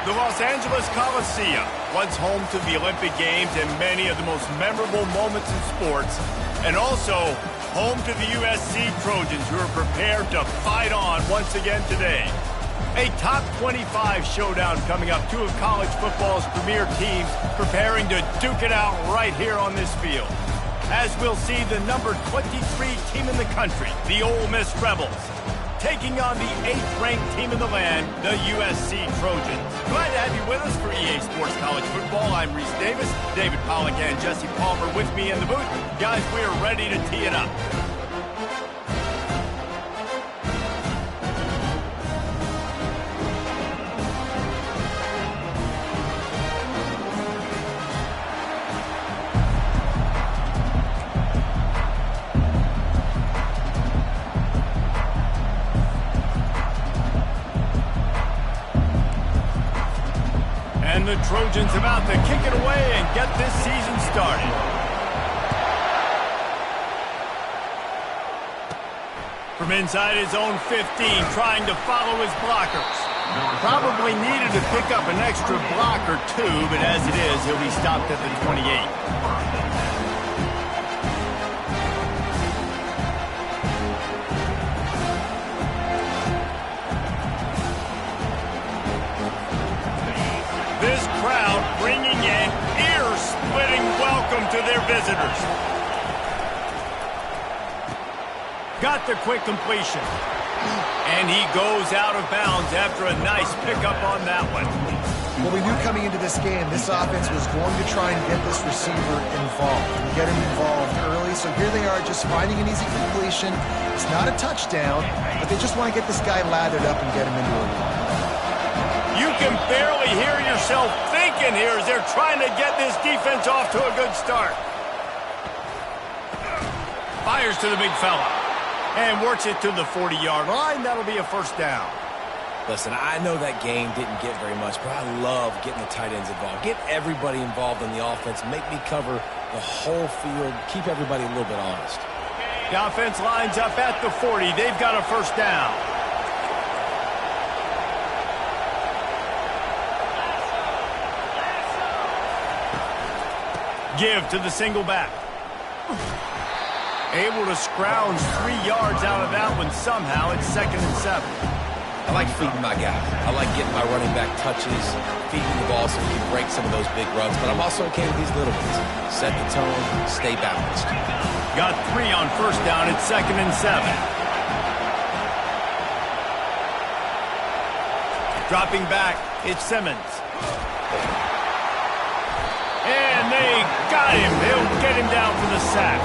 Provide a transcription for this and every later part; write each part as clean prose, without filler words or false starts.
The Los Angeles Coliseum, once home to the Olympic Games and many of the most memorable moments in sports, and also home to the USC Trojans, who are prepared to fight on once again today. A top 25 showdown coming up. Two of college football's premier teams preparing to duke it out right here on this field. As we'll see the number 23 team in the country, the Ole Miss Rebels, taking on the 8th-ranked team in the land, the USC Trojans. Glad to have you with us for EA Sports College Football. I'm Reese Davis, David Pollack and Jesse Palmer with me in the booth. Guys, we are ready to tee it up. And the Trojans about to kick it away and get this season started. From inside his own 15, trying to follow his blockers. Probably needed to pick up an extra block or two, but as it is, he'll be stopped at the 28. This crowd bringing an ear-splitting welcome to their visitors. Got the quick completion. And he goes out of bounds after a nice pickup on that one. Well, we knew coming into this game, this offense was going to try and get this receiver involved and get him involved early. So here they are just finding an easy completion. It's not a touchdown, but they just want to get this guy lathered up and get him into a run. You can barely hear yourself thinking here as they're trying to get this defense off to a good start. Fires to the big fella. And works it to the 40-yard line. That'll be a first down. Listen, I know that game didn't get very much, but I love getting the tight ends involved. Get everybody involved in the offense. Make me cover the whole field. Keep everybody a little bit honest. The offense lines up at the 40. They've got a first down. Give to the single back. Able to scrounge 3 yards out of that one somehow. It's 2nd and 7. I like feeding my guys. I like getting my running back touches, feeding the ball so he can break some of those big runs. But I'm also okay with these little ones. Set the tone, stay balanced. Got 3 on first down. It's 2nd and 7. Dropping back, it's Simmons. And they got him. They'll get him down for the sack.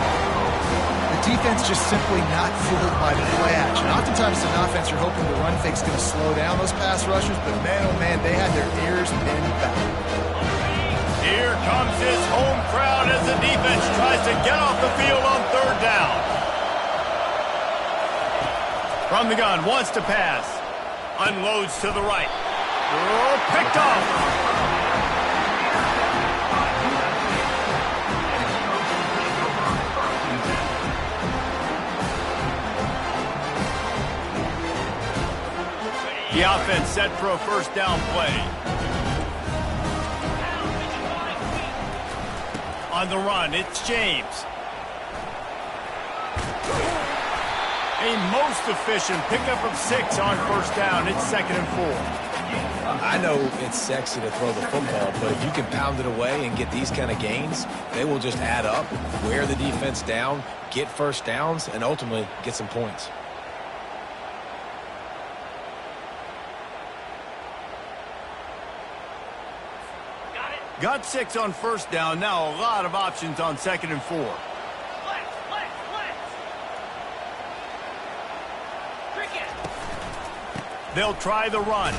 The defense just simply not fooled by the play action. Oftentimes, an offense, you're hoping the run fake's going to slow down those pass rushers, but man, oh man, they had their ears pinned back. Here comes his home crowd as the defense tries to get off the field on 3rd down. From the gun, wants to pass. Unloads to the right. Oh, picked off. The offense set for a first down play. On the run, it's James. A most efficient pickup of 6 on first down. It's 2nd and 4. I know it's sexy to throw the football, but if you can pound it away and get these kind of gains, they will just add up, wear the defense down, get first downs, and ultimately get some points. Got 6 on first down. Now a lot of options on 2nd and 4. They'll try the run.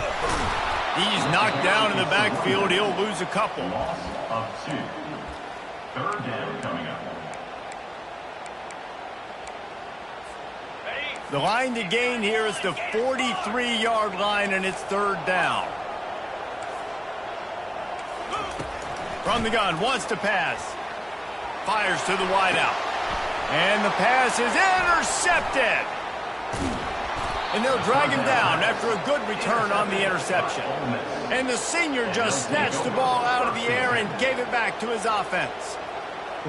He's knocked down in the backfield. He'll lose a couple. Loss of 2. 3rd down coming up. The line to gain here is the 43-yard line, and it's 3rd down. From the gun, wants to pass. Fires to the wideout. And the pass is intercepted. And they'll drag him down after a good return on the interception. And the senior just snatched the ball out of the air and gave it back to his offense.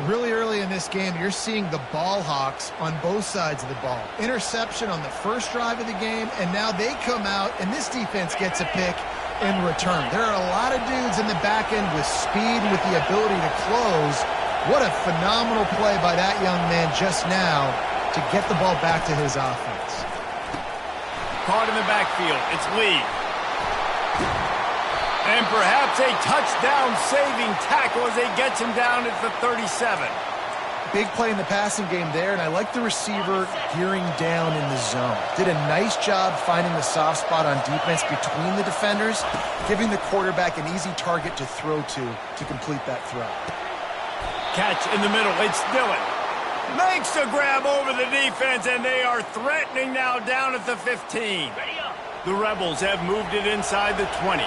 Really early in this game, you're seeing the ball hawks on both sides of the ball. Interception on the first drive of the game, and now they come out, and this defense gets a pick in return. There are a lot of dudes in the back end with speed, with the ability to close. What a phenomenal play by that young man just now to get the ball back to his offense. Caught in the backfield. It's Lee. And perhaps a touchdown-saving tackle as he gets him down at the 37. Big play in the passing game there, and I like the receiver gearing down in the zone. Did a nice job finding the soft spot on defense between the defenders, giving the quarterback an easy target to throw to complete that throw. Catch in the middle. It's Dillon. Makes the grab over the defense, and they are threatening now down at the 15. The Rebels have moved it inside the 20.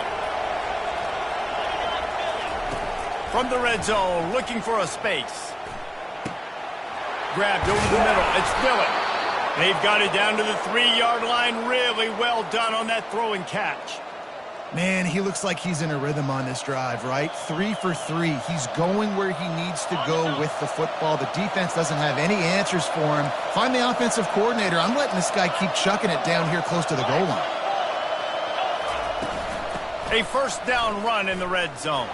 From the red zone, looking for a space. Grabbed over the middle. It's Dillon. They've got it down to the 3-yard line. Really well done on that throw and catch. Man, he looks like he's in a rhythm on this drive, right? 3 for 3. He's going where he needs to go with the football. The defense doesn't have any answers for him. Find the offensive coordinator. I'm letting this guy keep chucking it down here close to the goal line. A first down run in the red zone.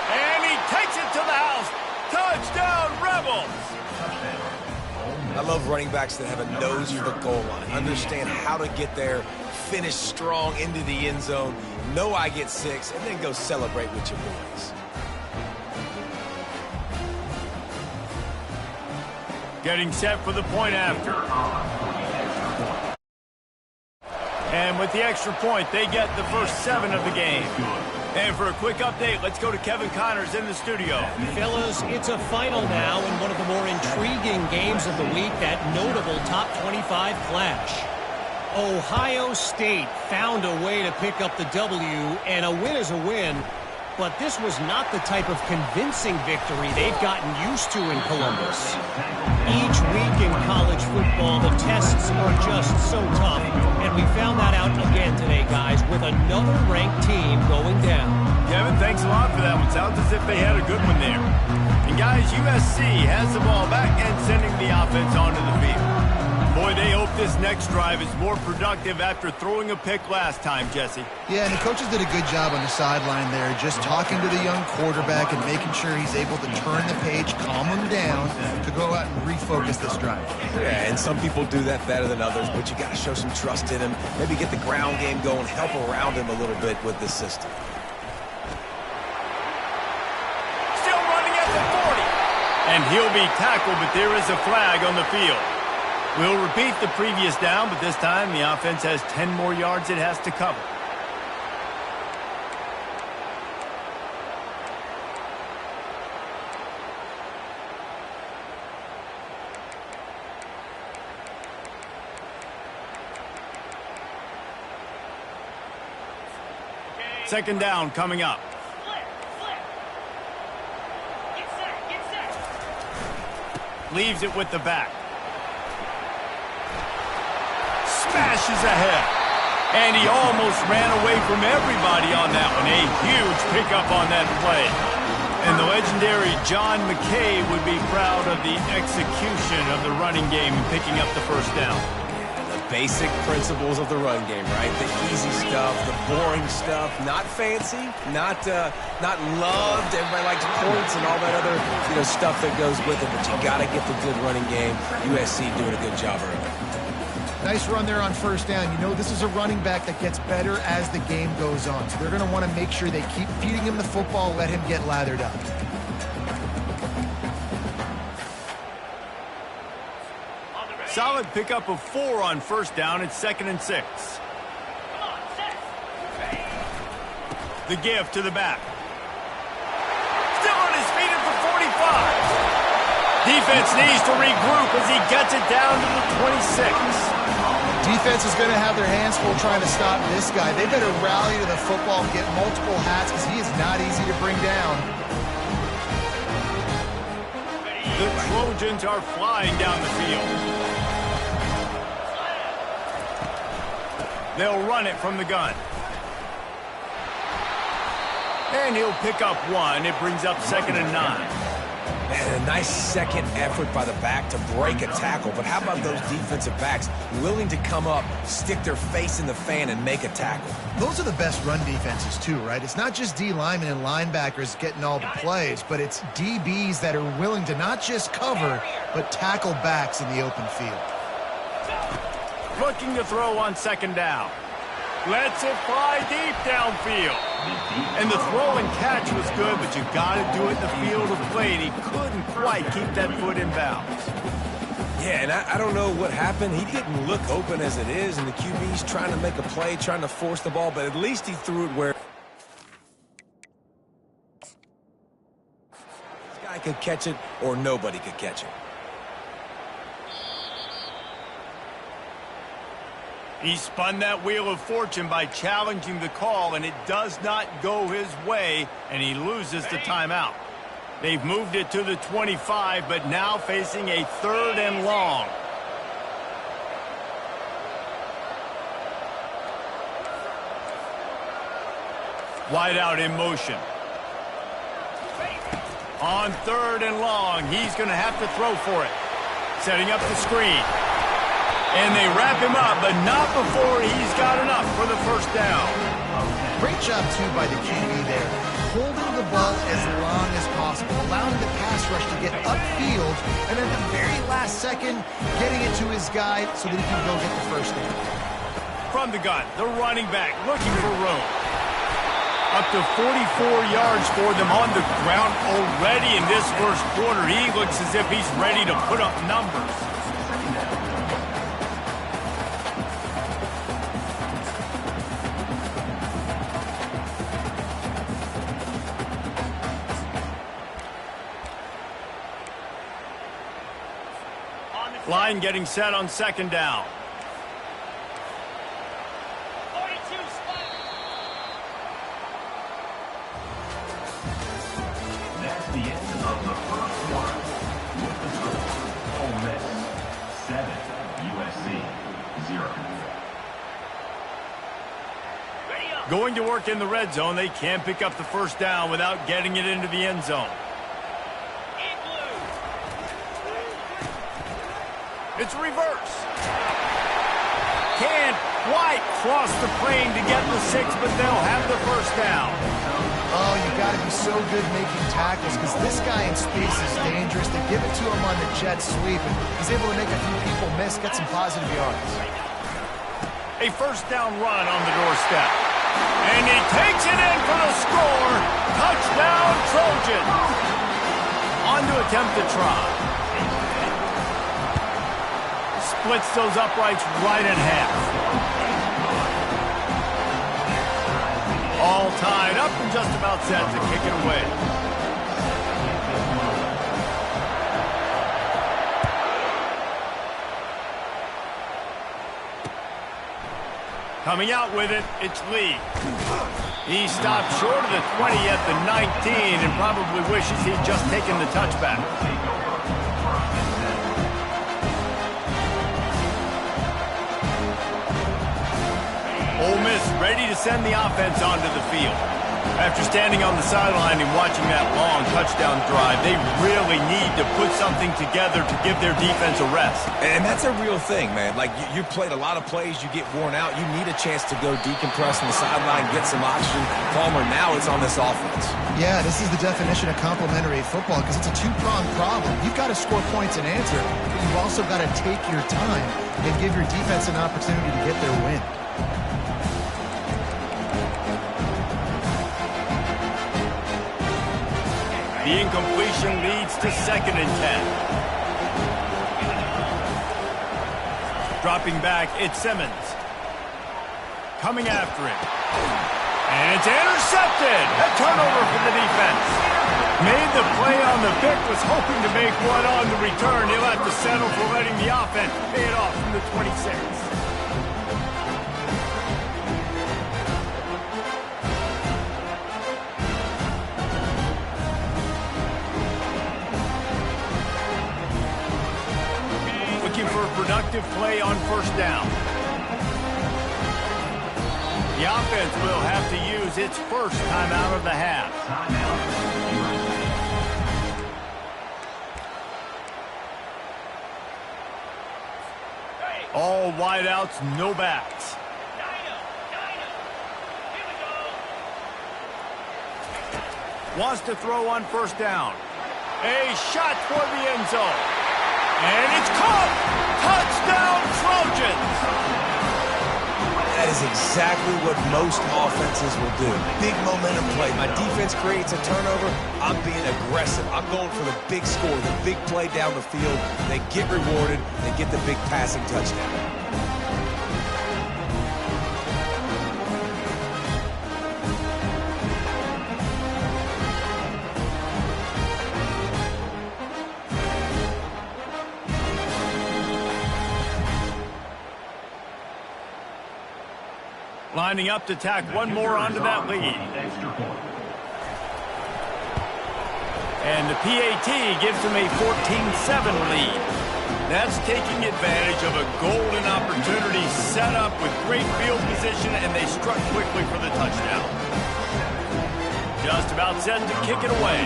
And he takes it to the house. Touchdown, Rebels! I love running backs that have a nose for the goal line. Understand how to get there, finish strong into the end zone, know I get 6, and then go celebrate with your boys. Getting set for the point after. And with the extra point, they get the first 7 of the game. And for a quick update, let's go to Kevin Connors in the studio. Fellas, it's a final now in one of the more intriguing games of the week, that notable top 25 clash. Ohio State found a way to pick up the W, and a win is a win, but this was not the type of convincing victory they've gotten used to in Columbus. Each week in college football, the tests are just so tough, and we found that out again today, guys, with another ranked team going down. Kevin, thanks a lot for that one. Sounds as if they had a good one there. And guys, USC has the ball back and sending the offense onto the field. Boy, they hope this next drive is more productive after throwing a pick last time, Jesse. Yeah, and the coaches did a good job on the sideline there, just talking to the young quarterback and making sure he's able to turn the page, calm him down, to go out and refocus this drive. Yeah, and some people do that better than others, but you got to show some trust in him, maybe get the ground game going, help around him a little bit with this system. Still running at the 40. And he'll be tackled, but there is a flag on the field. We'll repeat the previous down, but this time the offense has 10 more yards it has to cover. Second down coming up. Leaves it with the back. Smashes ahead. And he almost ran away from everybody on that one. A huge pickup on that play. And the legendary John McKay would be proud of the execution of the running game and picking up the first down. The basic principles of the run game, right? The easy stuff, the boring stuff, not fancy, not loved. Everybody likes points and all that other stuff that goes with it, but you got to get the good running game. USC doing a good job early. Nice run there on first down. You know, this is a running back that gets better as the game goes on. So they're going to want to make sure they keep feeding him the football, let him get lathered up. Solid pickup of 4 on first down. It's 2nd and 6. The give to the back. Still on his feet at the 45. Defense needs to regroup as he gets it down to the 26. Defense is going to have their hands full trying to stop this guy. They better rally to the football and get multiple hats because he is not easy to bring down. The Trojans are flying down the field. They'll run it from the gun. And he'll pick up one. It brings up 2nd and 9. And a nice second effort by the back to break a tackle. But how about those defensive backs willing to come up, stick their face in the fan, and make a tackle? Those are the best run defenses too, right? It's not just D linemen and linebackers getting all the plays, but it's DBs that are willing to not just cover, but tackle backs in the open field. Looking to throw on 2nd down. Lets it fly deep downfield. And the throw and catch was good, but you got to do it in the field of play, and he couldn't quite keep that foot in bounds. Yeah, and I don't know what happened. He didn't look open as it is, and the QB's trying to make a play, trying to force the ball, but at least he threw it where this guy could catch it or nobody could catch it. He spun that wheel of fortune by challenging the call, and it does not go his way, and he loses the timeout. They've moved it to the 25, but now facing a 3rd and long. Wide out in motion. On 3rd and long, he's going to have to throw for it. Setting up the screen. And they wrap him up, but not before he's got enough for the 1st down. Great job, too, by the QB there. Holding the ball as long as possible, allowing the pass rush to get upfield, and at the very last second, getting it to his guy so that he can go get the 1st down. From the gun, the running back looking for room. Up to 44 yards for them on the ground already in this 1st quarter. He looks as if he's ready to put up numbers. Line getting set on 2nd down. That's the end of the 1st quarter. With the score, Ole Miss 7, USC 0. Going to work in the red zone. They can't pick up the 1st down without getting it into the end zone. It's reverse. Can't quite cross the plane to get the 6, but they'll have the 1st down. Oh, you got to be so good making tackles because this guy in space is dangerous. They give it to him on the jet sweep, and he's able to make a few people miss, get some positive yards. A 1st down run on the doorstep. And he takes it in for the score. Touchdown, Trojan. On to attempt the try. Splits those uprights right in half. All tied up and just about set to kick it away. Coming out with it, it's Lee. He stopped short of the 20 at the 19 and probably wishes he'd just taken the touchback. Ole Miss ready to send the offense onto the field. After standing on the sideline and watching that long touchdown drive, they really need to put something together to give their defense a rest. And that's a real thing, man. Like, you played a lot of plays, you get worn out, you need a chance to go decompress on the sideline, get some oxygen. Palmer, now it's on this offense. Yeah, this is the definition of complementary football because it's a two-pronged problem. You've got to score points and answer, but you've also got to take your time and give your defense an opportunity to get their win. The incompletion leads to 2nd and 10. Dropping back, it's Simmons. Coming after it. And it's intercepted. A turnover for the defense. Made the play on the pick, was hoping to make one on the return. He'll have to settle for letting the offense pay it off from the 26. For a productive play on 1st down. The offense will have to use its first timeout of the half. All wideouts, no backs. Wants to throw on first down. A shot for the end zone. And it's caught! Touchdown, Trojans! That is exactly what most offenses will do. Big momentum play. My defense creates a turnover. I'm being aggressive. I'm going for the big score, the big play down the field. They get rewarded. They get the big passing touchdown. Lining up to tack one more onto that lead. And the PAT gives them a 14-7 lead. That's taking advantage of a golden opportunity set up with great field position, and they struck quickly for the touchdown. Just about set to kick it away.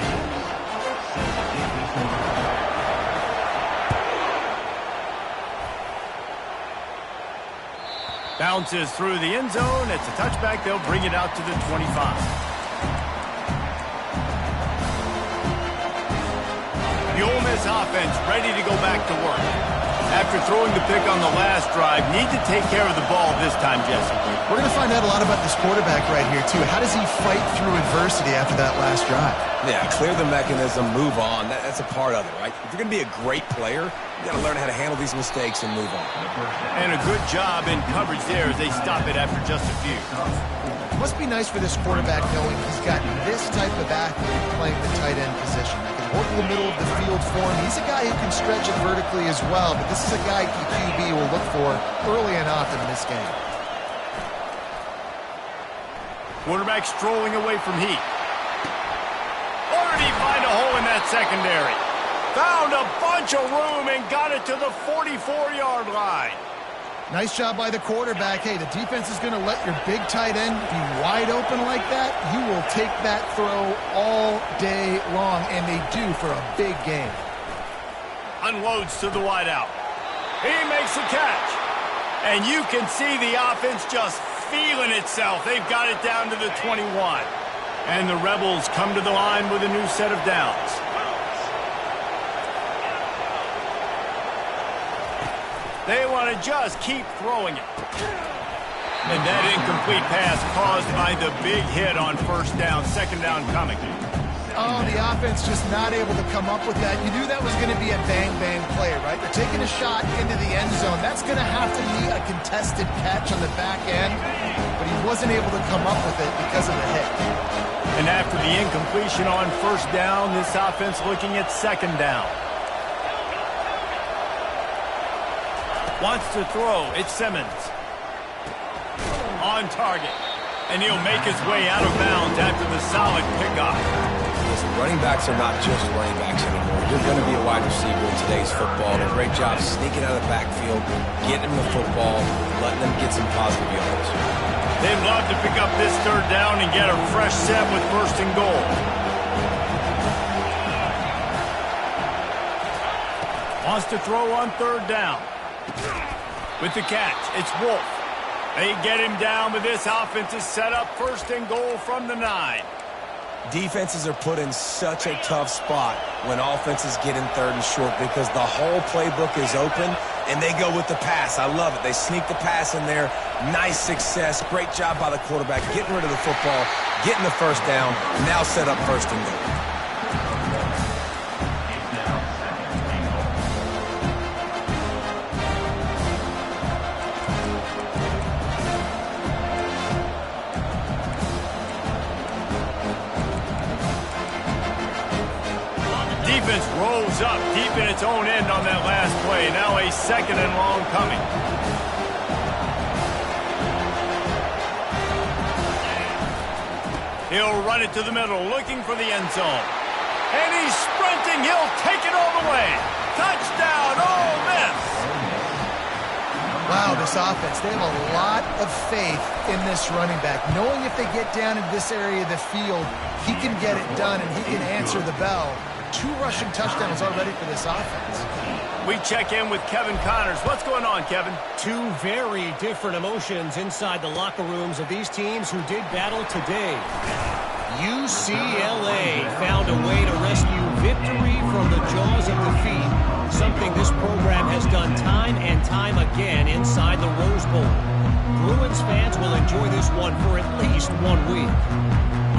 Bounces through the end zone. It's a touchback. They'll bring it out to the 25. The Ole Miss offense ready to go back to work. After throwing the pick on the last drive, need to take care of the ball this time, Jesse. We're going to find out a lot about this quarterback right here, too. How does he fight through adversity after that last drive? Yeah, clear the mechanism, move on. That's a part of it, right? If you're going to be a great player, you got to learn how to handle these mistakes and move on. And a good job in coverage there as they stop it after just a few. It must be nice for this quarterback knowing he's got this type of athlete playing the tight end position. That can work in the middle of the field for him. He's a guy who can stretch it vertically as well, but this is a guy the QB will look for early and often in this game. Quarterback strolling away from heat. Or did he find a hole in that secondary? Found a bunch of room and got it to the 44-yard line. Nice job by the quarterback. Hey, the defense is going to let your big tight end be wide open like that. You will take that throw all day long, and they do for a big game. Unloads to the wideout. He makes a catch. And you can see the offense just feeling itself. They've got it down to the 21. And the Rebels come to the line with a new set of downs. They want to just keep throwing it. And that incomplete pass caused by the big hit on first down, second down coming. Oh, the offense just not able to come up with that. You knew that was going to be a bang-bang play, right? They're taking a shot into the end zone. That's going to have to be a contested catch on the back end, but he wasn't able to come up with it because of the hit. And after the incompletion on first down, this offense looking at second down. Wants to throw. It's Simmons. On target. And he'll make his way out of bounds after the solid pickoff. Listen, running backs are not just running backs anymore. You're going to be a wide receiver in today's football. And a great job sneaking out of the backfield, getting them the football, letting them get some positive yards. They'd love to pick up this third down and get a fresh set with first and goal. Wants to throw on third down. With the catch, it's Wolf. They get him down, but this offense is set up first and goal from the 9. Defenses are put in such a tough spot when offenses get in third and short because the whole playbook is open and they go with the pass. I love it. They sneak the pass in there. Nice success. Great job by the quarterback getting rid of the football, getting the first down, now set up first and goal. Defense rolls up deep in its own end on that last play. Now a second and long coming. He'll run it to the middle, looking for the end zone. And he's sprinting. He'll take it all the way. Touchdown, Ole Miss. Wow, this offense, they have a lot of faith in this running back. Knowing if they get down into this area of the field, he can get it done and he can answer the bell. 2 rushing touchdowns already for this offense. We check in with Kevin Connors. What's going on, Kevin? 2 very different emotions inside the locker rooms of these teams who did battle today. UCLA found a way to rescue victory from the jaws of defeat, something this program has done time and time again inside the Rose Bowl. Bruins fans will enjoy this one for at least 1 week.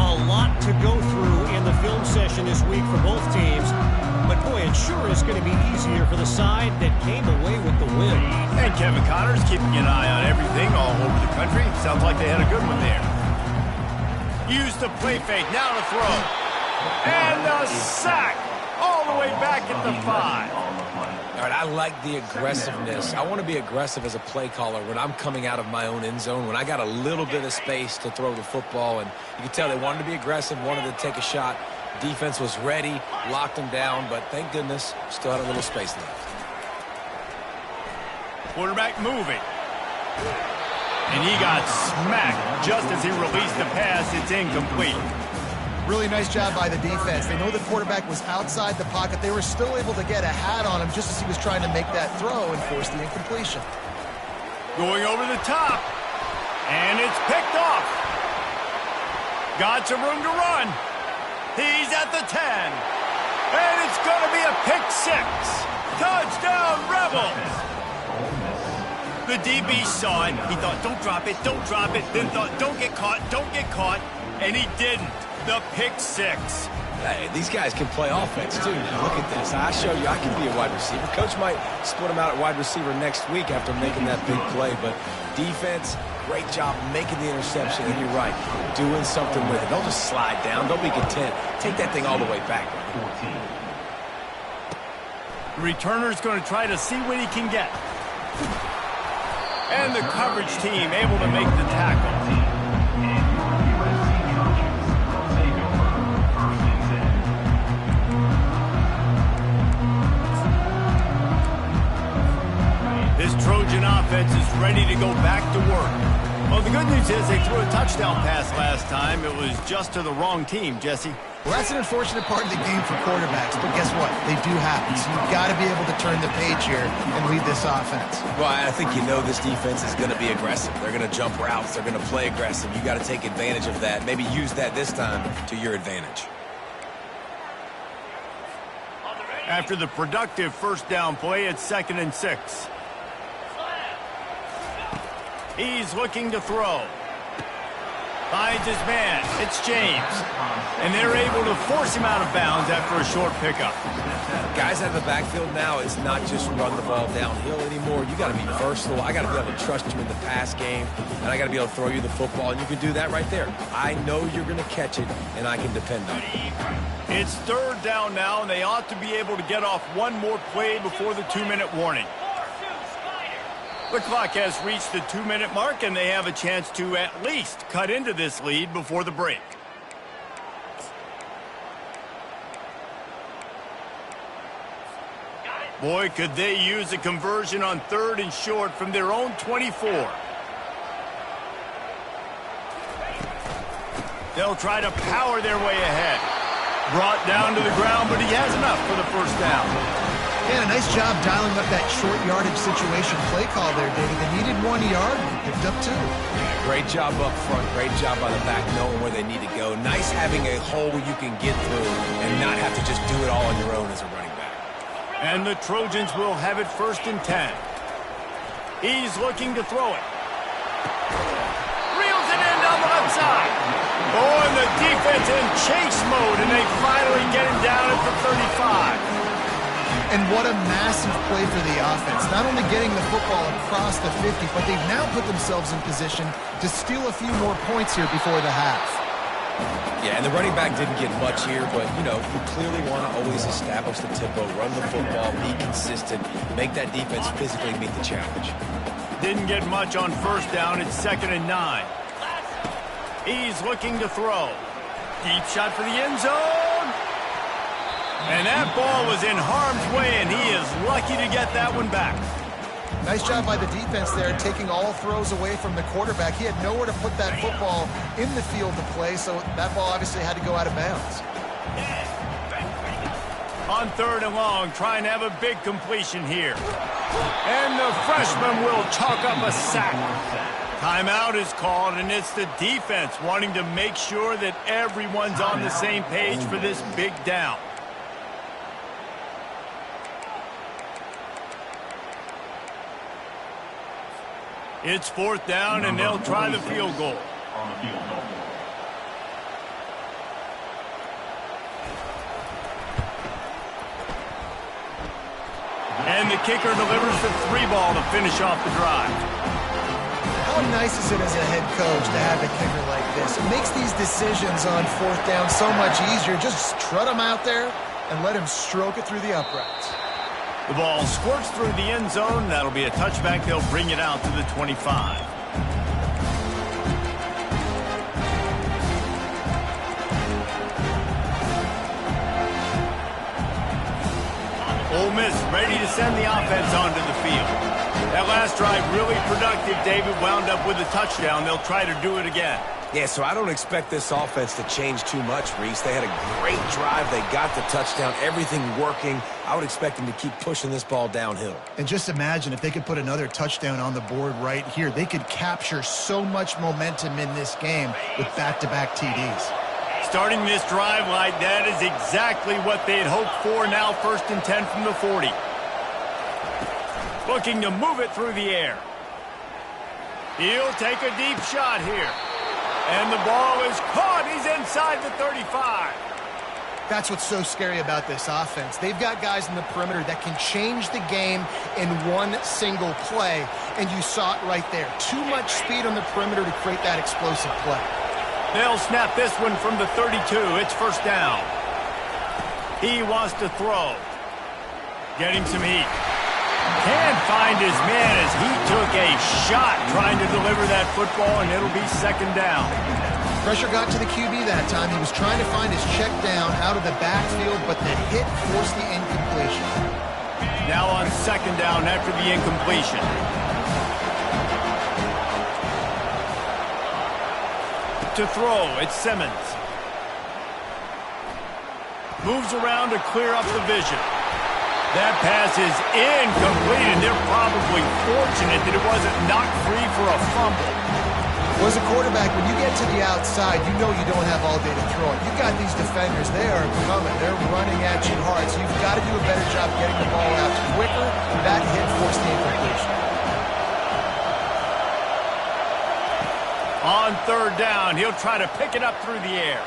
A lot to go through in the film session this week for both teams, but boy, it sure is going to be easier for the side that came away with the win. And Kevin Connors keeping an eye on everything all over the country. Sounds like they had a good one there. Use the play fake, now to throw. And the sack all the way back at the 5. All right, I like the aggressiveness. I want to be aggressive as a play caller when I'm coming out of my own end zone, when I got a little bit of space to throw the football. And you can tell they wanted to be aggressive, wanted to take a shot. Defense was ready, locked them down, but thank goodness, still had a little space left. Quarterback moving. And he got smacked just as he released the pass. It's incomplete. Really nice job by the defense. They know the quarterback was outside the pocket. They were still able to get a hat on him just as he was trying to make that throw and force the incompletion. Going over the top. And it's picked off. Got some room to run. He's at the 10. And it's going to be a pick 6. Touchdown, Rebels. The DB saw it. He thought, don't drop it, don't drop it. Then thought, don't get caught, don't get caught. And he didn't. The pick 6. Hey, these guys can play offense, too. Now, look at this. I show you I can be a wide receiver. Coach might split him out at wide receiver next week after making that big play. But defense, great job making the interception. And you're right, doing something with it. Don't just slide down. Don't be content. Take that thing all the way back. The returner's going to try to see what he can get. And the coverage team able to make the tackle. This Trojan offense is ready to go back to work. Well, the good news is they threw a touchdown pass last time. It was just to the wrong team, Jesse. Well, that's an unfortunate part of the game for quarterbacks, but guess what? They do happen. So you've got to be able to turn the page here and lead this offense. Well, I think you know this defense is going to be aggressive. They're going to jump routes. They're going to play aggressive. You got to take advantage of that. Maybe use that this time to your advantage. After the productive first down play, it's 2nd and 6. He's looking to throw. Finds his man. It's James. And they're able to force him out of bounds after a short pickup. Guys out of the backfield now, it's not just run the ball downhill anymore. You got to be versatile. I got to be able to trust you in the pass game, and I got to be able to throw you the football, and you can do that right there. I know you're going to catch it, and I can depend on it. It's 3rd down now, and they ought to be able to get off one more play before the 2-minute warning. The clock has reached the 2-minute mark, and they have a chance to at least cut into this lead before the break. Boy, could they use a conversion on 3rd and short from their own 24. They'll try to power their way ahead. Brought down to the ground, but he has enough for the first down. Yeah, a nice job dialing up that short yardage situation play call there, David. They needed 1 yard and picked up 2. Great job up front. Great job by the back, knowing where they need to go. Nice having a hole you can get through and not have to just do it all on your own as a running back. And the Trojans will have it 1st and 10. He's looking to throw it. Reels it in down the left side. Oh, and the defense in chase mode, and they finally get him down at the 35. And what a massive play for the offense. Not only getting the football across the 50, but they've now put themselves in position to steal a few more points here before the half. Yeah, and the running back didn't get much here, but, you know, you clearly want to always establish the tempo, run the football, be consistent, make that defense physically meet the challenge. Didn't get much on 1st down. It's 2nd and 9. He's looking to throw. Deep shot for the end zone. And that ball was in harm's way, and he is lucky to get that one back. Nice job by the defense there, taking all throws away from the quarterback. He had nowhere to put that football in the field to play, so that ball obviously had to go out of bounds. On 3rd and long, trying to have a big completion here. And the freshman will chalk up a sack. Timeout is called, and it's the defense wanting to make sure that everyone's on the same page for this big down. It's 4th down, and they'll try the field goal. And the kicker delivers the 3 ball to finish off the drive. How nice is it as a head coach to have a kicker like this? It makes these decisions on 4th down so much easier. Just trot him out there and let him stroke it through the uprights. The ball squirts through the end zone. That'll be a touchback. They'll bring it out to the 25. Ole Miss ready to send the offense onto the field. That last drive really productive. David wound up with a touchdown. They'll try to do it again. Yeah, so I don't expect this offense to change too much, Reese. They had a great drive. They got the touchdown, everything working. I would expect them to keep pushing this ball downhill. And just imagine if they could put another touchdown on the board right here. They could capture so much momentum in this game with back-to-back TDs. Starting this drive like that is exactly what they had hoped for. Now 1st and 10 from the 40. Looking to move it through the air. He'll take a deep shot here. And the ball is caught. He's inside the 35. That's what's so scary about this offense. They've got guys in the perimeter that can change the game in one single play. And you saw it right there. Too much speed on the perimeter to create that explosive play. They'll snap this one from the 32. It's 1st down. He wants to throw. Getting some heat. Can't find his man as he took a shot trying to deliver that football, and it'll be 2nd down. Pressure got to the QB that time. He was trying to find his check down out of the backfield, but the hit forced the incompletion. Now on 2nd down after the incompletion. To throw, it's Simmons. Moves around to clear up the vision. That pass is incomplete, and they're probably fortunate that it wasn't knocked free for a fumble. Well, as a quarterback, when you get to the outside, you know you don't have all day to throw it. You've got these defenders. They are coming. They're running at you hard, so you've got to do a better job getting the ball out quicker. That hit forced the incompletion. On 3rd down, he'll try to pick it up through the air.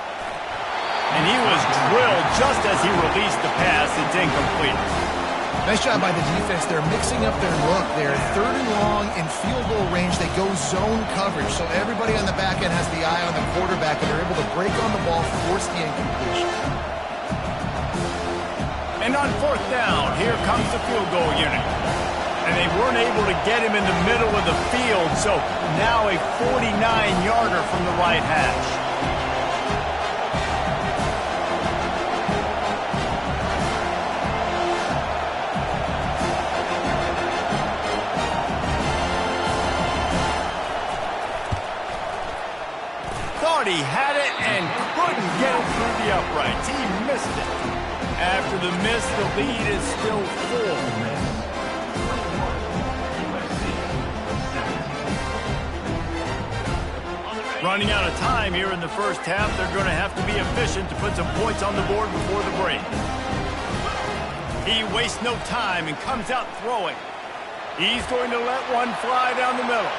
And he was drilled just as he released the pass. It's incomplete. Nice job by the defense. They're mixing up their look there. 3rd and long in field goal range. They go zone coverage, so everybody on the back end has the eye on the quarterback, and they're able to break on the ball, force the incompletion. And on 4th down, here comes the field goal unit. And they weren't able to get him in the middle of the field, so now a 49-yarder from the right hash. Thought he had it and couldn't get it through the uprights. He missed it. After the miss, the lead is still 4. Running out of time here in the 1st half. They're going to have to be efficient to put some points on the board before the break. He wastes no time and comes out throwing. He's going to let one fly down the middle.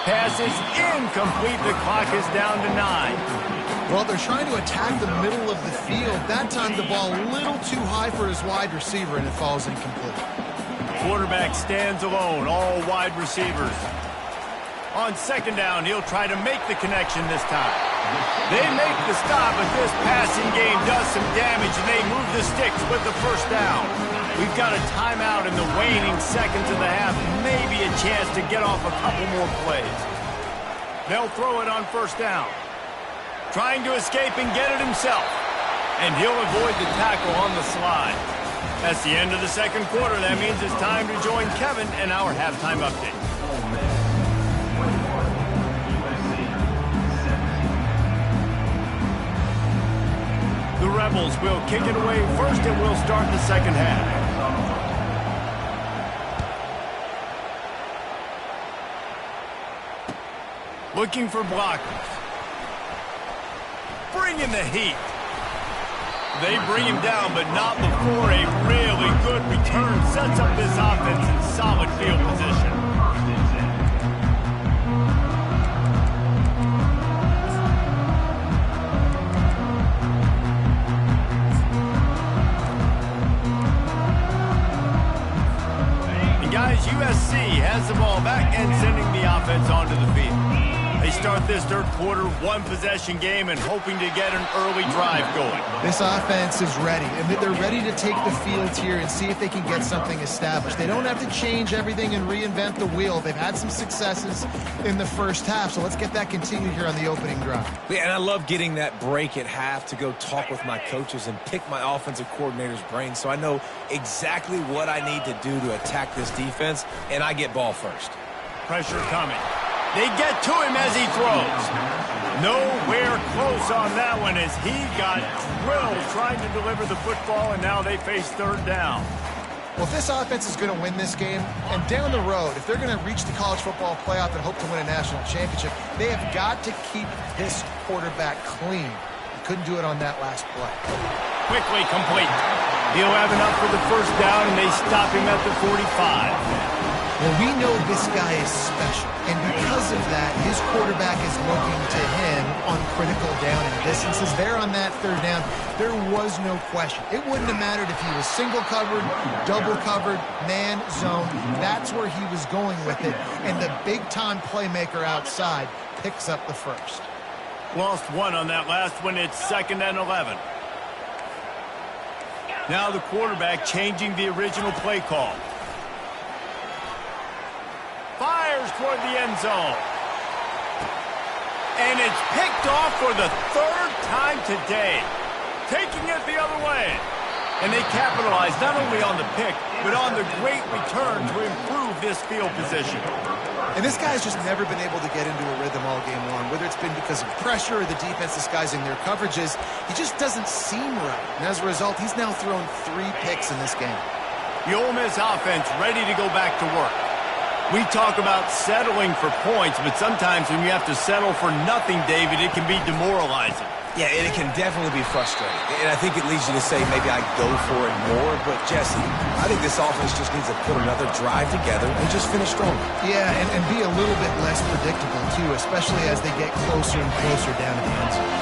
Pass is incomplete. The clock is down to 9. Well, they're trying to attack the middle of the field. That time the ball a little too high for his wide receiver, and it falls incomplete. Quarterback stands alone, all wide receivers. On 2nd down, he'll try to make the connection this time. They make the stop, but this passing game does some damage, and they move the sticks with the 1st down. We've got a timeout in the waning seconds of the half, maybe a chance to get off a couple more plays. They'll throw it on 1st down. Trying to escape and get it himself. And he'll avoid the tackle on the slide. That's the end of the second quarter. That means it's time to join Kevin in our halftime update. Ole Miss 21, USC 17. The Rebels will kick it away first, and we'll start the second half. Looking for blockers. Bringing the heat. They bring him down, but not before a really good return sets up this offense in solid field position. And guys, USC has the ball back and sending the offense onto the field. They start this third quarter one-possession game and hoping to get an early drive going. This offense is ready, and they're ready to take the field here and see if they can get something established. They don't have to change everything and reinvent the wheel. They've had some successes in the first half, so let's get that continued here on the opening drive. Yeah, and I love getting that break at half to go talk with my coaches and pick my offensive coordinator's brain so I know exactly what I need to do to attack this defense, and I get ball first. Pressure coming. They get to him as he throws. Nowhere close on that one as he got drilled trying to deliver the football, and now they face third down. Well, if this offense is going to win this game, and down the road, if they're going to reach the college football playoff and hope to win a national championship, they have got to keep this quarterback clean. He couldn't do it on that last play. Quickly complete. He'll have enough for the first down, and they stop him at the 45. Well, we know this guy is special, and because of that, his quarterback is looking to him on critical down and distances. There on that third down, there was no question. It wouldn't have mattered if he was single covered, double covered, man, zone. That's where he was going with it, and the big-time playmaker outside picks up the first. Lost one on that last one. It's 2nd and 11. Now the quarterback changing the original play call. Fires toward the end zone. And it's picked off for the third time today. Taking it the other way. And they capitalize not only on the pick, but on the great return to improve this field position. And this guy's just never been able to get into a rhythm all game long, whether it's been because of pressure or the defense disguising their coverages. He just doesn't seem right. And as a result, he's now thrown 3 picks in this game. The Ole Miss offense ready to go back to work. We talk about settling for points, but sometimes when you have to settle for nothing, David, it can be demoralizing. Yeah, and it can definitely be frustrating. And I think it leads you to say maybe I go for it more. But, Jesse, I think this offense just needs to put another drive together and just finish strong. Yeah, and be a little bit less predictable, too, especially as they get closer and closer down to the end zone.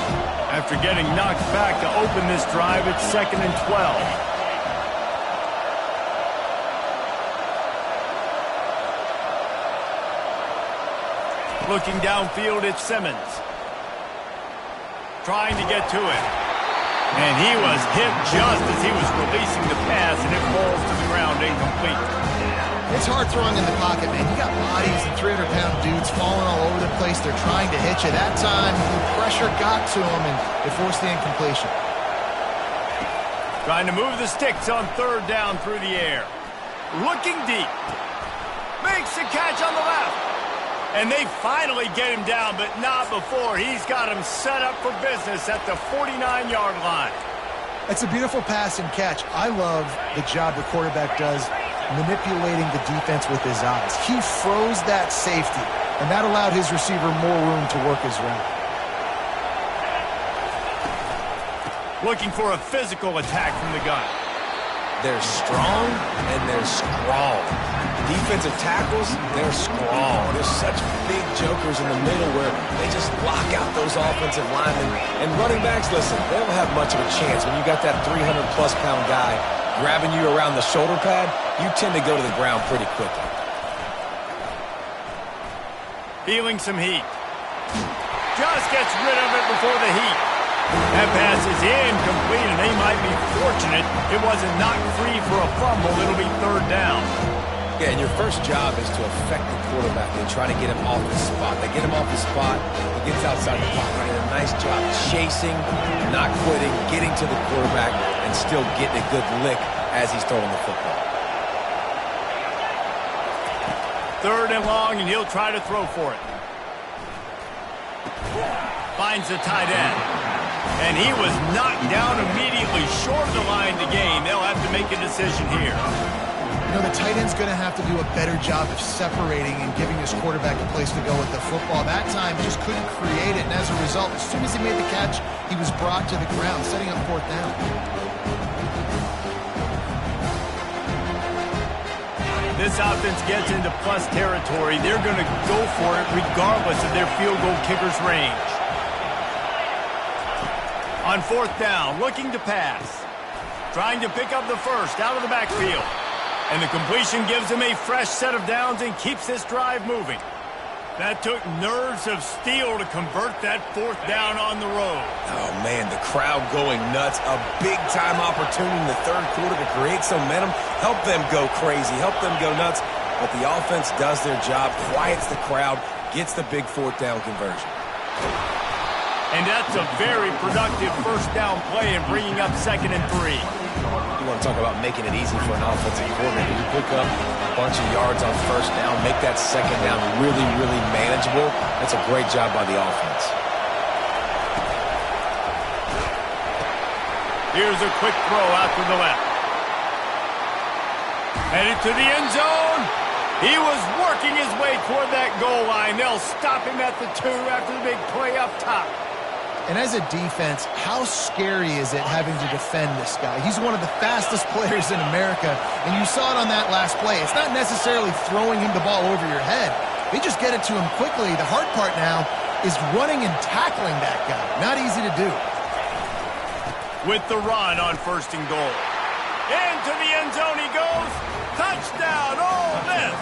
After getting knocked back to open this drive, it's 2nd and 12. Looking downfield, it's Simmons. Trying to get to it. And he was hit just as he was releasing the pass, and it falls to the ground incomplete. It's hard throwing in the pocket, man. You got bodies and 300-pound dudes falling all over the place. They're trying to hit you. That time, the pressure got to him, and it forced the incompletion. Trying to move the sticks on third down through the air. Looking deep. Makes the catch on the left. And they finally get him down, but not before. He's got him set up for business at the 49-yard line. It's a beautiful pass and catch. I love the job the quarterback does manipulating the defense with his eyes. He froze that safety, and that allowed his receiver more room to work his route. Looking for a physical attack from the gun. They're strong and they're strong. Defensive tackles, they're strong. There's such big jokers in the middle where they just lock out those offensive linemen. And running backs, listen, they don't have much of a chance. When you got that 300-plus pound guy grabbing you around the shoulder pad, you tend to go to the ground pretty quickly. Feeling some heat. Just gets rid of it before the heat. That pass is incomplete, and they might be fortunate it wasn't knocked free for a fumble. It'll be third down. Yeah, and your first job is to affect the quarterback and try to get him off the spot. They get him off the spot, he gets outside the pocket. They did a nice job chasing, not quitting, getting to the quarterback, and still getting a good lick as he's throwing the football. 3rd and long, and he'll try to throw for it. Finds the tight end. And he was knocked down immediately short of the line to gain. They'll have to make a decision here. You know, the tight end's going to have to do a better job of separating and giving his quarterback a place to go with the football. That time, he just couldn't create it, and as a result, as soon as he made the catch, he was brought to the ground, setting up 4th down. This offense gets into plus territory. They're going to go for it regardless of their field goal kicker's range. On 4th down, looking to pass. Trying to pick up the first out of the backfield. And the completion gives him a fresh set of downs and keeps this drive moving. That took nerves of steel to convert that 4th down on the road. Oh, man, the crowd going nuts. A big-time opportunity in the 3rd quarter to create some momentum. Help them go crazy. Help them go nuts. But the offense does their job, quiets the crowd, gets the big 4th down conversion. And that's a very productive 1st down play and bringing up 2nd and 3. You want to talk about making it easy for an offensive coordinator. You pick up a bunch of yards on 1st down, make that 2nd down really, really manageable. That's a great job by the offense. Here's a quick throw out to the left. Headed to the end zone. He was working his way toward that goal line. They'll stop him at the 2 after the big play up top. And as a defense, how scary is it having to defend this guy? He's one of the fastest players in America, and you saw it on that last play. It's not necessarily throwing him the ball over your head. They just get it to him quickly. The hard part now is running and tackling that guy. Not easy to do. With the run on 1st and goal. Into the end zone he goes. Touchdown, Ole Miss.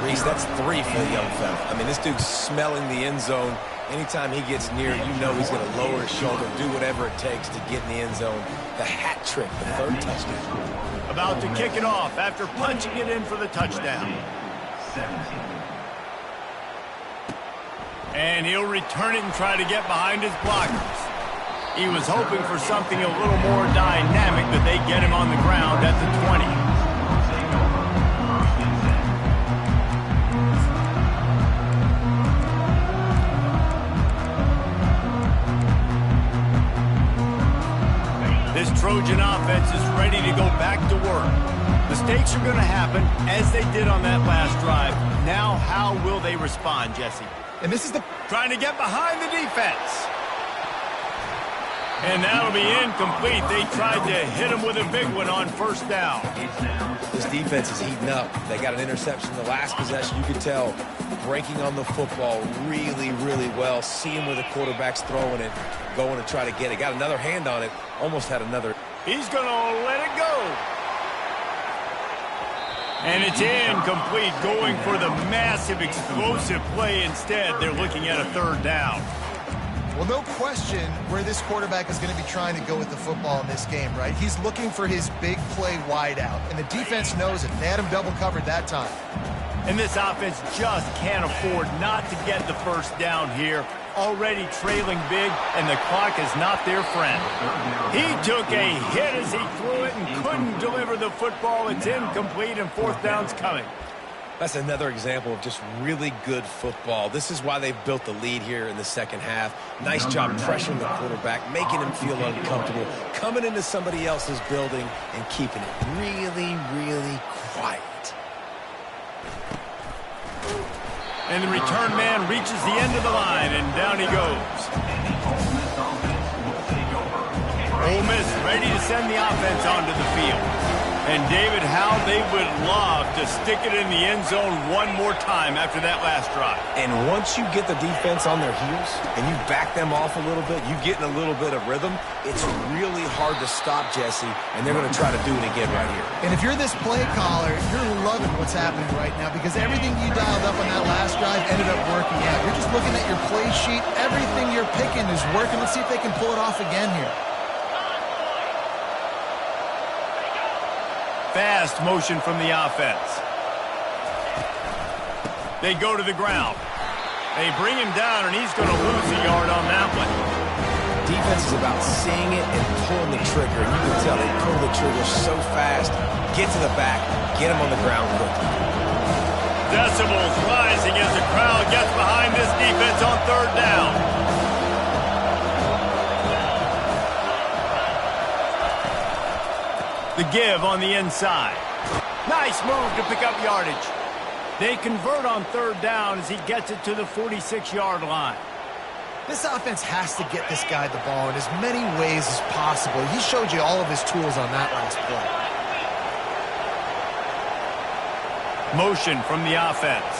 Reese, that's 3 for the young fella. I mean, this dude's smelling the end zone. Anytime he gets near, you know he's going to lower his shoulder, do whatever it takes to get in the end zone. The hat trick, the 3rd touchdown. About to kick it off after punching it in for the touchdown. 17. And he'll return it and try to get behind his blockers. He was hoping for something a little more dynamic, but they get him on the ground at the 20. This Trojan offense is ready to go back to work. Mistakes are going to happen, as they did on that last drive. Now, how will they respond, Jesse? And this is the... Trying to get behind the defense. And that'll be incomplete. They tried to hit him with a big one on 1st down. This defense is heating up. They got an interception in the last possession. You could tell breaking on the football really, really well. Seeing where the quarterback's throwing it, going to try to get it. Got another hand on it. Almost had another. He's going to let it go. And it's incomplete, going for the massive, explosive play instead. They're looking at a 3rd down. Well, no question where this quarterback is going to be trying to go with the football in this game, right? He's looking for his big play wide out, and the defense knows it. They had him double covered that time. And this offense just can't afford not to get the 1st down here. Already trailing big, and the clock is not their friend. He took a hit as he threw it and couldn't deliver the football. It's incomplete, and 4th down's coming. That's another example of just really good football. This is why they've built the lead here in the 2nd half. Nice job pressuring the quarterback, making him feel uncomfortable, coming into somebody else's building and keeping it really, really quiet. And the return man reaches the end of the line, and down he goes. Ole Miss ready to send the offense onto the field. And, David, how they would love to stick it in the end zone one more time after that last drive. And once you get the defense on their heels and you back them off a little bit, you get in a little bit of rhythm, it's really hard to stop, Jesse, and they're going to try to do it again right here. And if you're this play caller, you're loving what's happening right now because everything you dialed up on that last drive ended up working out. You're just looking at your play sheet. Everything you're picking is working. Let's see if they can pull it off again here. Fast motion from the offense. They go to the ground. They bring him down, and he's going to lose a yard on that one. Defense is about seeing it and pulling the trigger. And you can tell they pull the trigger so fast, get to the back, get them on the ground quickly. Decibels rising as the crowd gets behind this defense on third down. The give on the inside. Nice move to pick up yardage. They convert on third down as he gets it to the 46-yard line. This offense has to get this guy the ball in as many ways as possible. He showed you all of his tools on that last play. Motion from the offense.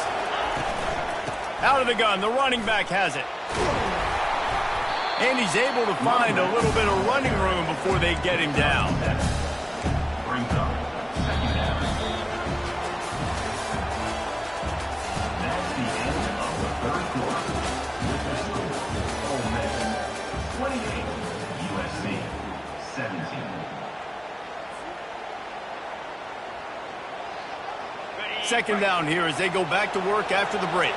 Out of the gun, the running back has it. And he's able to find a little bit of running room before they get him down. Brings up second down. That's the end of the third quarter. With the score, Ole Miss 28, USC 17. Second down here as they go back to work after the break.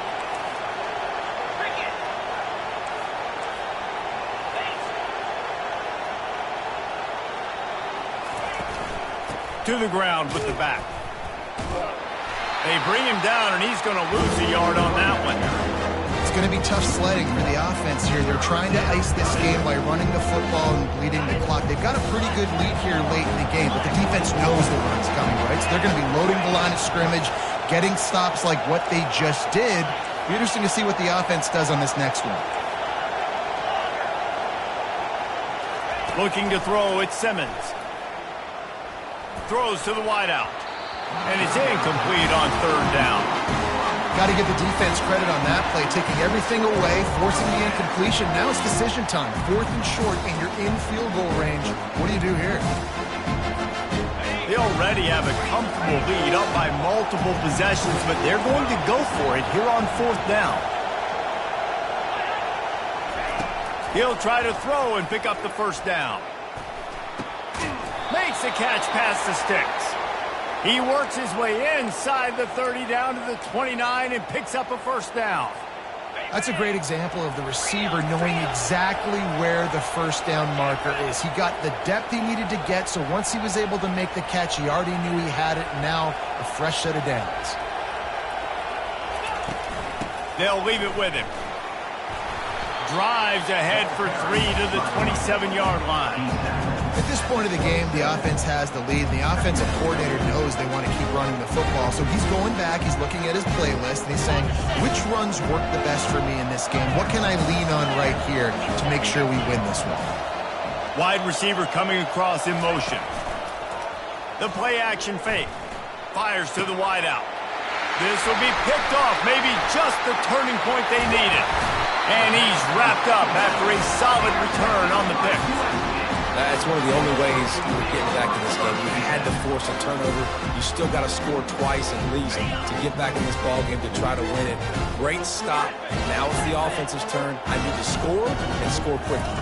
To the ground with the back. They bring him down, and he's going to lose a yard on that one. It's going to be tough sledding for the offense here. They're trying to ice this game by running the football and bleeding the clock. They've got a pretty good lead here late in the game, but the defense knows the run's coming, right? So they're going to be loading the line of scrimmage, getting stops like what they just did. It'll be interesting to see what the offense does on this next one. Looking to throw, it's Simmons. Throws to the wideout. And it's incomplete on third down. Got to give the defense credit on that play, taking everything away, forcing the incompletion. Now it's decision time. 4th and short, and you're in field goal range. What do you do here? They already have a comfortable lead up by multiple possessions, but they're going to go for it here on 4th down. He'll try to throw and pick up the first down. Makes the catch past the sticks. He works his way inside the 30 down to the 29 and picks up a first down. That's a great example of the receiver knowing exactly where the first down marker is. He got the depth he needed to get, so once he was able to make the catch, he already knew he had it. Now a fresh set of downs. They'll leave it with him. Drives ahead for 3 to the 27-yard line. At this point of the game, the offense has the lead. The offensive coordinator knows they want to keep running the football, so he's going back, he's looking at his playlist, and he's saying, which runs work the best for me in this game? What can I lean on right here to make sure we win this one? Wide receiver coming across in motion. The play action fake. Fires to the wideout. This will be picked off, maybe just the turning point they needed. And he's wrapped up after a solid return on the pick. That's one of the only ways you're getting back in this game. You had to force a turnover. You still got to score twice at least to get back in this ball game to try to win it. Great stop. Now it's the offense's turn. I need to score and score quickly.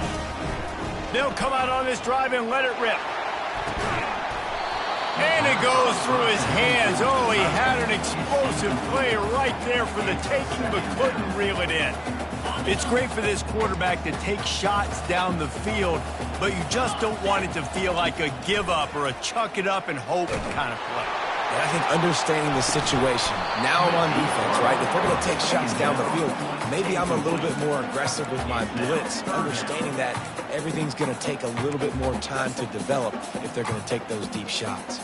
They'll come out on this drive and let it rip. And it goes through his hands. Oh, he had an explosive play right there for the taking, but couldn't reel it in. It's great for this quarterback to take shots down the field, but you just don't want it to feel like a give-up or a chuck-it-up and hope kind of play. And I think understanding the situation, now I'm on defense, right? If they're going to take shots down the field, maybe I'm a little bit more aggressive with my blitz, understanding that everything's going to take a little bit more time to develop if they're going to take those deep shots.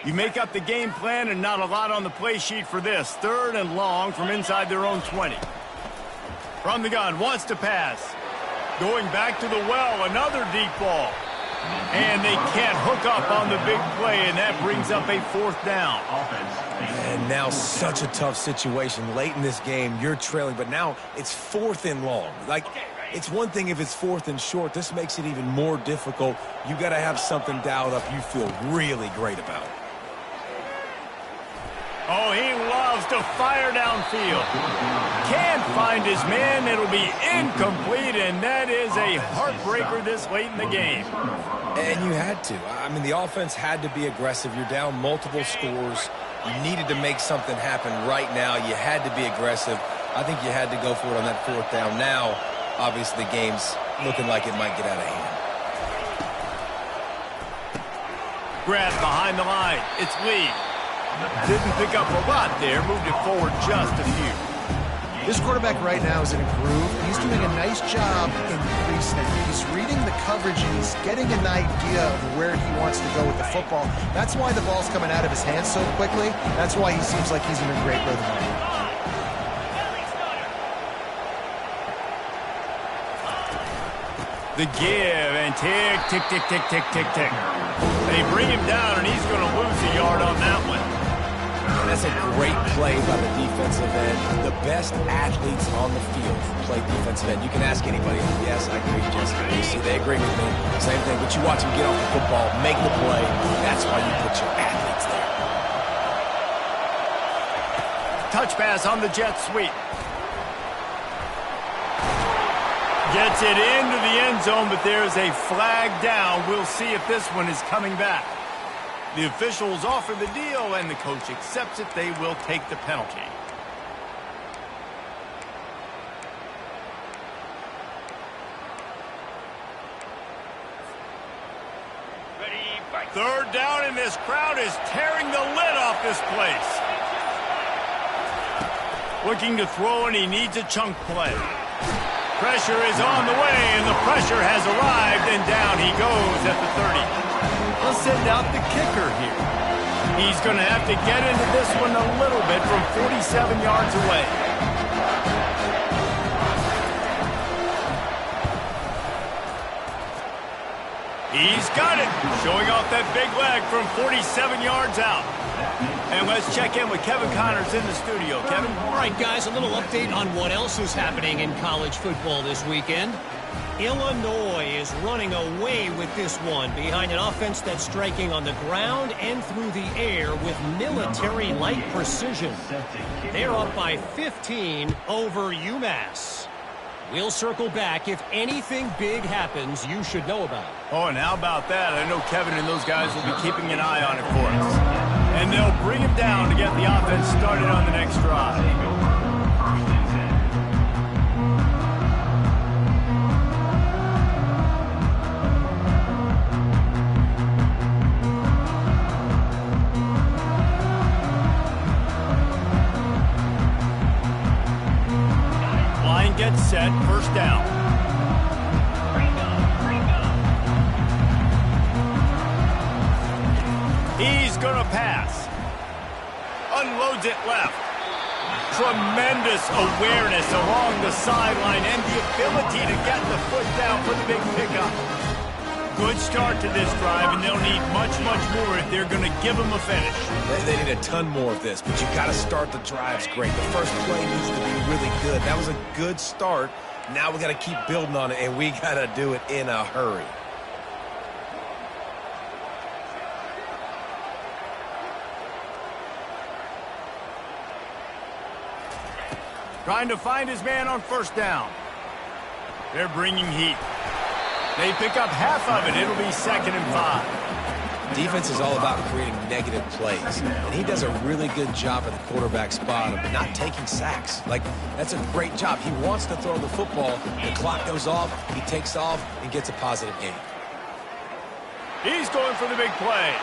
You make up the game plan and not a lot on the play sheet for this. 3rd and long from inside their own 20. From the gun, wants to pass. Going back to the well, another deep ball. And they can't hook up on the big play, and that brings up a 4th down. And now such a tough situation. Late in this game, you're trailing, but now it's 4th and long. Like, it's one thing if it's 4th and short. This makes it even more difficult. You got to have something dialed up you feel really great about. Oh, he loves to fire downfield. Can't find his man. It'll be incomplete, and that is a heartbreaker this late in the game. And you had to. I mean, the offense had to be aggressive. You're down multiple scores. You needed to make something happen right now. You had to be aggressive. I think you had to go for it on that 4th down. Now, obviously the game's looking like it might get out of hand. Grab behind the line. It's Lee. Didn't pick up a lot there. Moved it forward just a few. This quarterback right now is in a groove. He's doing a nice job in pre-snap. He's reading the coverage and he's getting an idea of where he wants to go with the football. That's why the ball's coming out of his hands so quickly. That's why he seems like he's in a great rhythm. The give and tick, tick, tick, tick, tick, tick, tick. They bring him down and he's going to lose a yard on that one. That's a great play by the defensive end. The best athletes on the field play defensive end. You can ask anybody. Yes, I agree, Jessica. You see, they agree with me. Same thing. But you watch them get off the football, make the play. That's why you put your athletes there. Touch pass on the jet sweep. Gets it into the end zone, but there's a flag down. We'll see if this one is coming back. The officials offer the deal, and the coach accepts it. They will take the penalty. Third down, and this crowd is tearing the lid off this place. Looking to throw, and he needs a chunk play. Pressure is on the way, and the pressure has arrived, and down he goes at the 30. They'll send out the kicker here. He's going to have to get into this one a little bit from 47 yards away. He's got it, showing off that big leg from 47 yards out. And let's check in with Kevin Connors in the studio. Kevin? All right, guys, a little update on what else is happening in college football this weekend. Illinois is running away with this one behind an offense that's striking on the ground and through the air with military-like precision. They're up by 15 over UMass. We'll circle back. If anything big happens, you should know about it. Oh, and how about that? I know Kevin and those guys will be keeping an eye on it for us. And they'll bring him down to get the offense started on the next drive. Line gets set, first down. He's going to pass. Unloads it left. Tremendous awareness along the sideline and the ability to get the foot down for the big pickup. Good start to this drive, and they'll need much, much more if they're going to give them a finish. They need a ton more of this, but you got to start the drives great. The first play needs to be really good. That was a good start. Now we got to keep building on it, and we got to do it in a hurry. Trying to find his man on first down. They're bringing heat. They pick up half of it. It'll be 2nd and 5. Defense is all about creating negative plays, and he does a really good job at the quarterback spot of not taking sacks. Like, that's a great job. He wants to throw the football. The clock goes off. He takes off and gets a positive gain. He's going for the big play.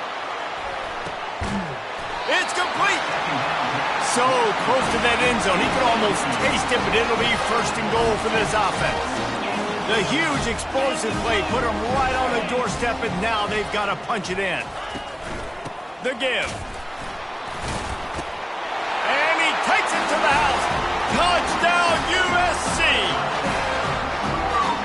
It's complete. So close to that end zone. He could almost taste it, but it'll be 1st and goal for this offense. The huge explosive play put them right on the doorstep, and now they've got to punch it in. The give. And he takes it to the house. Touchdown, USC.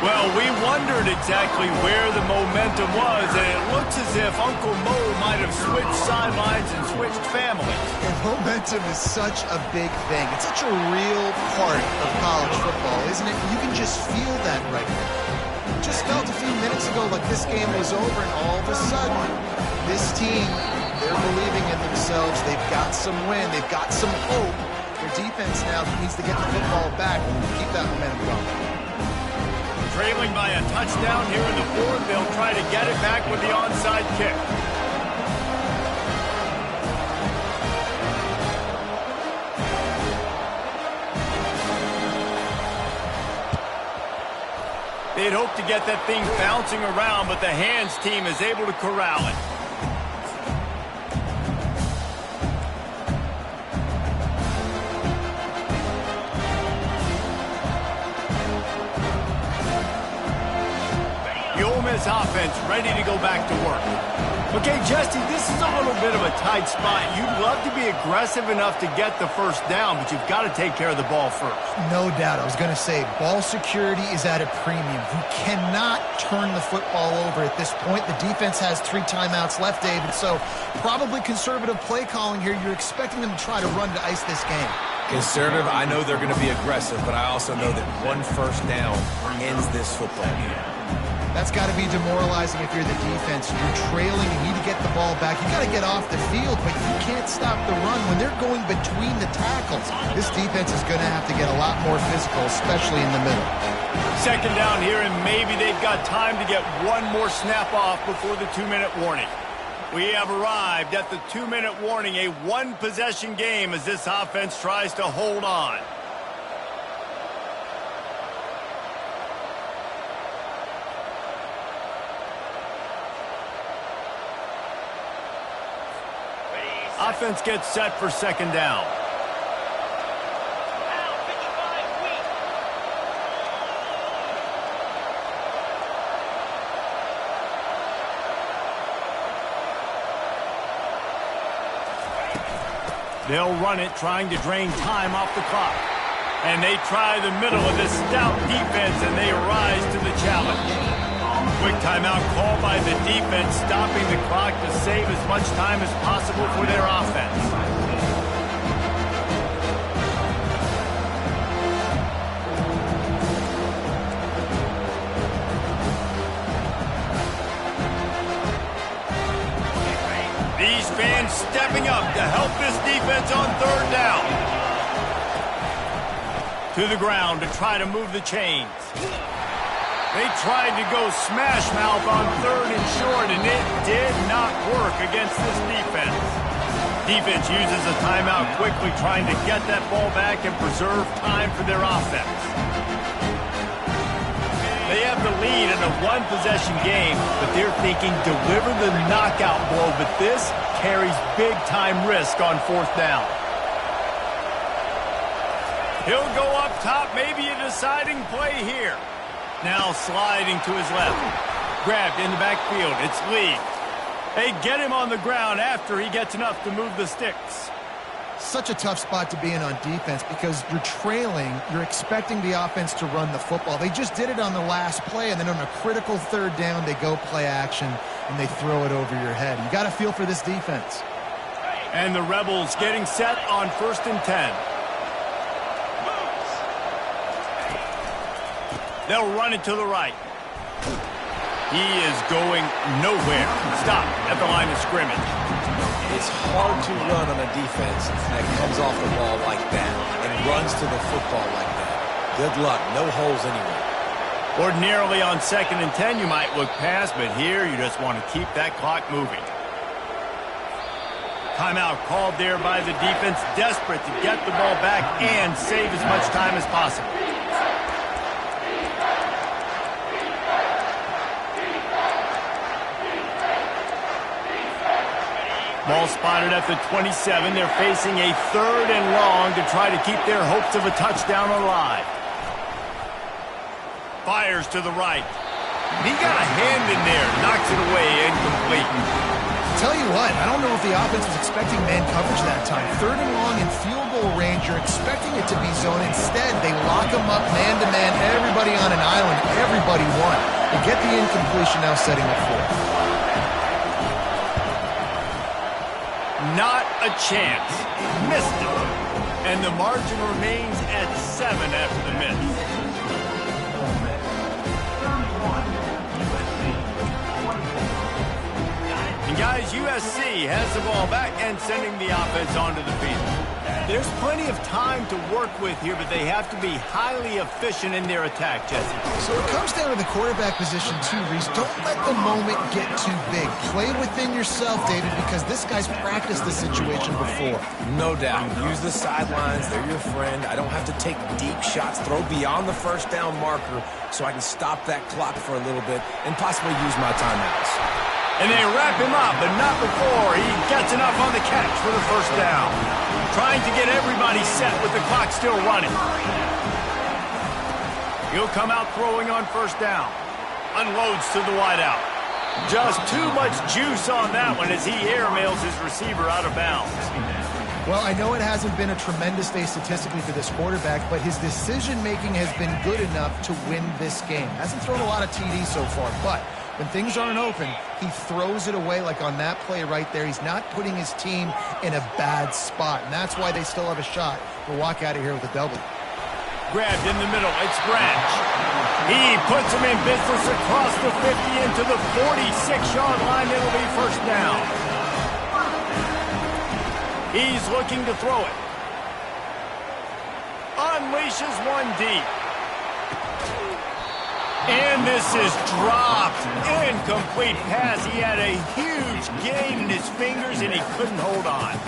Well, we wondered exactly where the momentum was, and it looks as if Uncle Mo might have switched sidelines and switched families. And momentum is such a big thing. It's such a real part of college football, isn't it? You can just feel that right now. It just felt a few minutes ago like this game was over, and all of a sudden, this team, they're believing in themselves. They've got some win. They've got some hope. Their defense now needs to get the football back and keep that momentum going. Trailing by a touchdown here in the 4th. They'll try to get it back with the onside kick. They'd hope to get that thing bouncing around, but the hands team is able to corral it. The Ole Miss offense ready to go back to work. Okay, Jesse, this is a little bit of a tight spot. You'd love to be aggressive enough to get the first down, but you've got to take care of the ball first. No doubt. I was going to say, ball security is at a premium. You cannot turn the football over at this point. The defense has 3 timeouts left, David, so probably conservative play calling here. You're expecting them to try to run to ice this game. Conservative, I know they're going to be aggressive, but I also know that 1 first down ends this football game. That's got to be demoralizing if you're the defense. You're trailing, you need to get the ball back. You got to get off the field, but you can't stop the run when they're going between the tackles. This defense is going to have to get a lot more physical, especially in the middle. Second down here, and maybe they've got time to get one more snap off before the 2-minute warning. We have arrived at the 2-minute warning, a 1-possession game as this offense tries to hold on. Offense gets set for second down. They'll run it, trying to drain time off the clock. And they try the middle of this stout defense, and they rise to the challenge. Quick timeout called by the defense, stopping the clock to save as much time as possible for their offense. These fans stepping up to help this defense on third down. To the ground to try to move the chains. They tried to go smash mouth on third and short, and it did not work against this defense. Defense uses a timeout quickly, trying to get that ball back and preserve time for their offense. They have the lead in a 1-possession game, but they're thinking deliver the knockout blow, but this carries big-time risk on fourth down. He'll go up top, maybe a deciding play here. Now sliding to his left. Grabbed in the backfield. It's Lee. They get him on the ground after he gets enough to move the sticks. Such a tough spot to be in on defense because you're trailing. You're expecting the offense to run the football. They just did it on the last play, and then on a critical third down, they go play action, and they throw it over your head. You got to feel for this defense. And the Rebels getting set on 1st and 10. They'll run it to the right. He is going nowhere. Stop at the line of scrimmage. It's hard to run on a defense that comes off the ball like that and runs to the football like that. Good luck. No holes anywhere. Ordinarily on 2nd and 10, you might look past, but here you just want to keep that clock moving. Timeout called there by the defense, desperate to get the ball back and save as much time as possible. Ball spotted at the 27. They're facing a 3rd and long to try to keep their hopes of a touchdown alive. Fires to the right. He got a hand in there. Knocks it away. Incomplete. Tell you what, I don't know if the offense was expecting man coverage that time. 3rd and long in field goal range. You're expecting it to be zone. Instead, they lock them up man-to-man. Everybody on an island. Everybody won. They get the incompletion, now setting up 4th. Not a chance. Missed it. And the margin remains at 7 after the miss. And guys, USC has the ball back and sending the offense onto the field. There's plenty of time to work with here, but they have to be highly efficient in their attack, Jesse. So it comes down to the quarterback position too, Reese. Don't let the moment get too big. Play within yourself, David, because this guy's practiced this situation before. No doubt. Use the sidelines. They're your friend. I don't have to take deep shots, throw beyond the first down marker so I can stop that clock for a little bit and possibly use my timeouts. And they wrap him up, but not before he gets enough on the catch for the first down. Trying to get everybody set with the clock still running. He'll come out throwing on first down. Unloads to the wideout. Just too much juice on that one as he airmails his receiver out of bounds. Well, I know it hasn't been a tremendous day statistically for this quarterback, but his decision-making has been good enough to win this game. Hasn't thrown a lot of TDs so far, but when things aren't open, he throws it away like on that play right there. He's not putting his team in a bad spot, and that's why they still have a shot to walk out of here with a W. Grabbed in the middle, it's Branch. He puts him in business across the 50 into the 46-yard line. It'll be first down. He's looking to throw it. Unleashes one deep. And this is dropped. Incomplete pass. He had a huge gain in his fingers, and he couldn't hold on.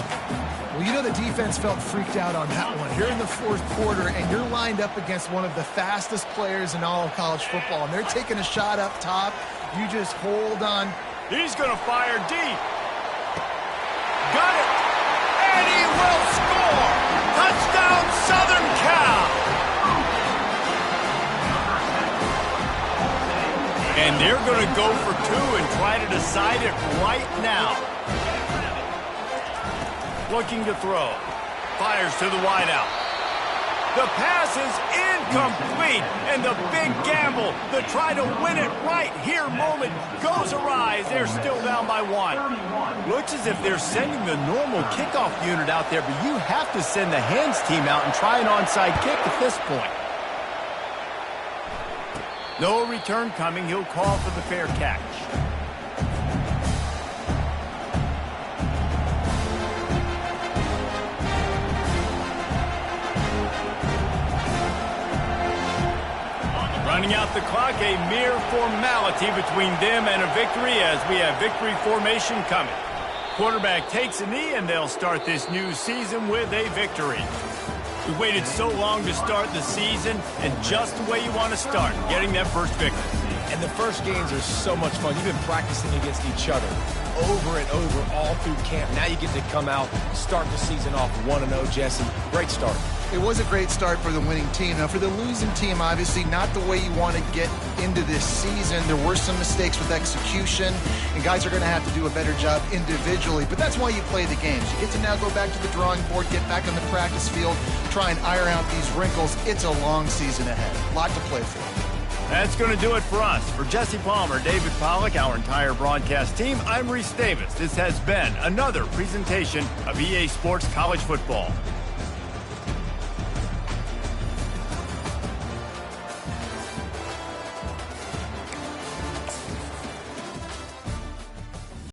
Well, you know the defense felt freaked out on that one. You're in the fourth quarter, and you're lined up against one of the fastest players in all of college football, and they're taking a shot up top. You just hold on. He's going to fire deep. Got it. And he will score. Touchdown, Southern Cal. And they're going to go for two and try to decide it right now. Looking to throw. Fires to the wideout. The pass is incomplete. And the big gamble, the try to win it right here moment goes awry. They're still down by one. Looks as if they're sending the normal kickoff unit out there, but you have to send the hands team out and try an onside kick at this point. No return coming. He'll call for the fair catch. Running out the clock, a mere formality between them and a victory as we have victory formation coming. Quarterback takes a knee, and they'll start this new season with a victory. We waited so long to start the season, and just the way you want to start, getting that first victory. And the first games are so much fun. You've been practicing against each other over and over all through camp. Now you get to come out, start the season off 1-0, Jesse. Great start. It was a great start for the winning team. Now, for the losing team, obviously not the way you want to get into this season. There were some mistakes with execution, and guys are going to have to do a better job individually. But that's why you play the games. You get to now go back to the drawing board, get back on the practice field, try and iron out these wrinkles. It's a long season ahead. A lot to play for. That's going to do it for us. For Jesse Palmer, David Pollack, our entire broadcast team, I'm Reese Davis. This has been another presentation of EA Sports College Football.